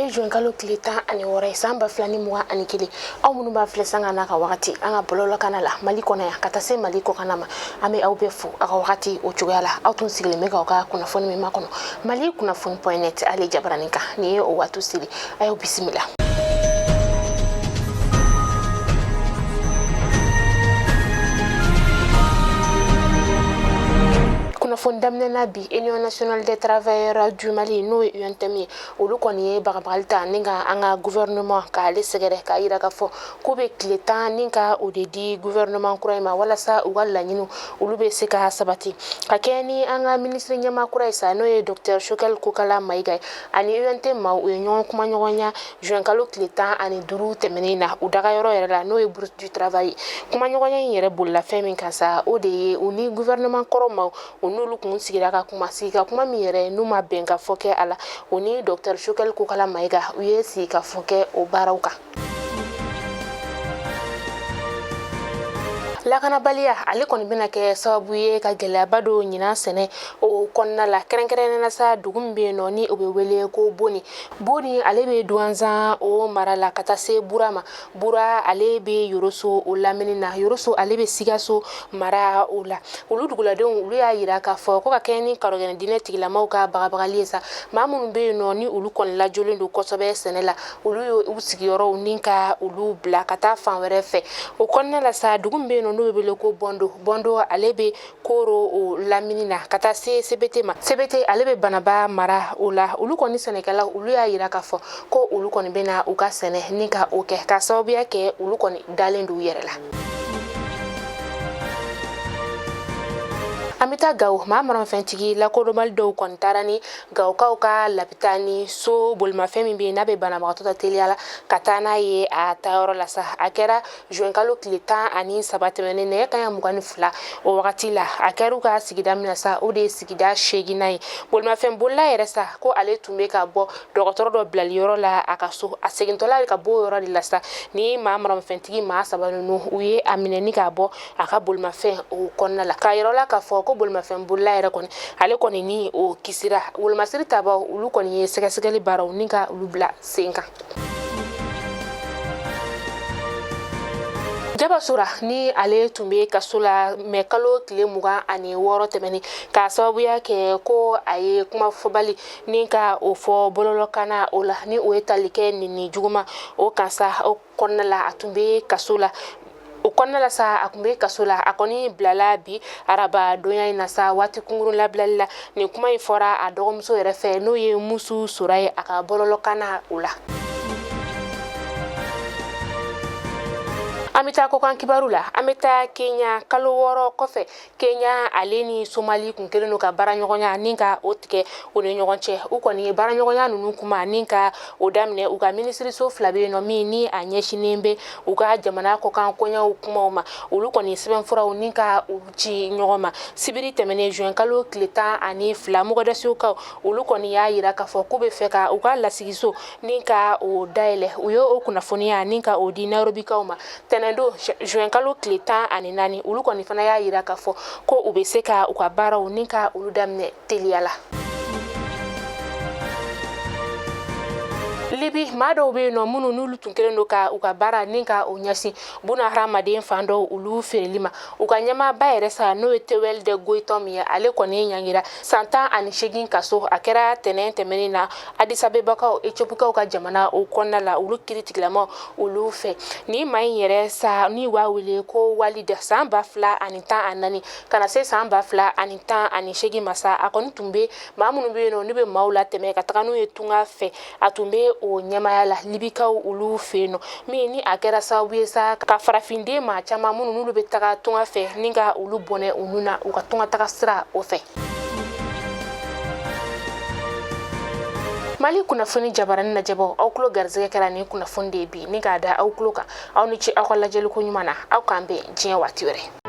Bi Juin kalo tile 10 ani wɔɔrɔ san 2021 aw minnu b'a filɛ sanga n'a ka wagati an ka bɔlɔlɔkana la Mali kɔnɔ yan ka taa se Mali kɔkana ma an bɛ aw bɛɛ fo a ka wagati o cogoya la aw tun sigilen bɛ k'aw ka kunnafoni min makɔnɔ Malikunafoni.net ale jabaranin kan nin ye o waati seli a y'aw bisimila. Kunnafoni daminɛna bi Union nationale des travailleurs du Mali n'o ye UNTM olu kɔni ye bagabagali ta ni ka an ka gouvernement k'ale sɛgɛrɛ k'a yira k'a fɔ k'u bɛ tile 10 ni ka o de di gouvernement kura in ma walasa u ka laɲiniw olu bɛ se ka sabati ka kɛ ni an ka ministre ɲɛmaa kura ye sa n'o ye Dr Mayiga ye ani UNTM u ye ɲɔgɔn kuma ɲɔgɔnya Juin kalo tile 15 tɛmɛnen na u dagayɔrɔ yɛrɛ la n'o ye bourse du travail kuma ɲɔgɔnya in yɛrɛ bolila fɛn min kan sa o de ye u ni gouvernement kɔrɔ ma n'olu kun sigira ka kuma sigi ka kuma min yɛrɛ n'u ma bɛn ka fɔ kɛ a la o ni Dr Mayiga u ye sigi ka fɔ kɛ o baaraw kan. Lakanabaliya ale kɔni bɛna kɛ sababu ye ka gɛlɛyaba do ɲinan sɛnɛ o kɔnɔna la kɛrɛnkɛrɛnnena sa dugu min bɛ yen nɔ ni o bɛ wele ko Boni ale bɛ Douanzan o mara la ka taa se Bura ma Bura ale bɛ Yoroso o lamini na Yoroso ale bɛ Sikaso mara o la olu duguladenw olu y'a yira k'a fɔ ko ka kɛ ni karɔgɛnɛdinɛ tigilamaw ka bagabagali ye sa maa minnu bɛ yen nɔ ni olu kɔni lajolen do kosɛbɛ sɛnɛ la olu ye u sigiyɔrɔw ni ka olu bila ka taa fan wɛrɛ fɛ o kɔnɔna la sa dugu min bɛ yen nɔ n'o bɛ wele ko Bondo ale bɛ Koro o lamini na ka taa se Sebete ma Sebete ale bɛ Banaba mara o la olu kɔni sɛnɛkɛlaw olu y'a yira k'a fɔ ko olu kɔni bɛna u ka sɛnɛ ni ka o kɛ ka sababuya kɛ olu kɔni dalen do u yɛrɛ la. An bɛ taa Gawo maa maramafɛntigi lakodɔnbali dɔw kɔni taara ni Gawukaw ka lapita ni so bolimafɛn min bɛ yen n'a bɛ banabagatɔ ta teliya la ka taa n'a ye a taayɔrɔ la sa a kɛra Juin kalo tile 13 tɛmɛnen nɛgɛ kanɲɛ 22 o wagati la a kɛra u ka sigida min na sa o de ye sigida 8nan ye bolimafɛn bolila yɛrɛ sa ko ale tun bɛ ka bɔ dɔgɔtɔrɔ dɔ bilali yɔrɔ la a ka so a segintɔla ka bɔ o yɔrɔ de la sa ni maa maramafɛntigi maa 3 ninnu u ye a minɛ ni k'a bɔ a ka bolimafɛn o kɔnɔna la k'a yirɛ la k'a fɔ ko bolimafɛn bolila yɛrɛ kɔni ale kɔni ni o kisira wolomasiri tabaw olu kɔni ye sɛgɛsɛgɛli baaraw ni ka olu bila sen kan. Jabasura ni ale tun bɛ kaso la mɛ kalo tile 26 tɛmɛnen k'a sababuya kɛ ko a ye kuma fɔbali ni ka o fɔ bɔlɔlɔkana o la ni o ye tali kɛ nin juguman o kan sa o kɔnɔna la a tun bɛ kaso la o kɔnɔna la sa a tun bɛ kaso la a kɔni bilala bi araba donya in na sa waati kunkurun labilali la nin kuma in fɔra a dɔgɔmuso yɛrɛ fɛ n'o ye Musu Sora ye a ka bɔlɔlɔkana o la. An bɛ taa kɔkan kibaru la an bɛ taa Kenya kalo 6 kɔfɛ Kenya ale ni Somali kun kelen do ka baaraɲɔgɔnya ni ka o tigɛ o ni ɲɔgɔn cɛ u kɔni ye baaraɲɔgɔnya ninnu kuma ni ka o daminɛ u ka minisiriso 2 bɛ yen nɔ min ni a ɲɛsinen bɛ u ka jamana kɔkan kɔɲɔw kumaw ma olu kɔni sɛbɛnfuraw ni ka u ci ɲɔgɔn ma sibiri tɛmɛnen Juin kalo tile 12 Mogadishukaw olu kɔni y'a yira k'a fɔ k'u bɛ fɛ ka u ka lasigiso ni ka o dayɛlɛ u ye o kunnafoniya ni ka o di Nairobikaw ma do Juin kalo tile 14 olu kɔni fana y'a yira k'a fɔ ko u bɛ se ka u ka baaraw ni ka olu daminɛ teliya la. Libi maa dɔw bɛ yen nɔ minnu n'olu tun kelen do ka u ka baara ni ka o ɲɛsin buna hadamaden fan dɔw olu feereli ma u ka ɲɛmaaba yɛrɛ sa n'o ye Tewel de Goitom ye ale kɔni ye ɲangira san 18 kaso a kɛra tɛnɛn tɛmɛnen na Addis Abebakaw Ethiopikaw ka jamana o kɔnɔna la olu kiritigilamaw olu fɛ ni maa in yɛrɛ sa ni b'a wele ko Walida san 2014 kana se san 2018 ma sa a kɔni tun bɛ maa minnu bɛ yen nɔ n'u bɛ maaw la tɛmɛ ka taga n'u ye tunga fɛ a tun bɛ o ɲɛmaya la Libikaw olu fɛ yen nɔ min ni a kɛra sababu ye sa ka farafinden maa caman minnu n'olu bɛ taga tunga fɛ ni ka olu bɔnɛ u nun na u ka tunga taga sira o fɛ. Mali kunnafoni jabaranin lajɛbaaw aw tulo garisɛgɛ kɛra nin kunnafoni de bi ni k'a da aw tulo kan aw ni ce aw ka lajɛliko ɲuman na aw k'an bɛn diɲɛ waati wɛrɛ.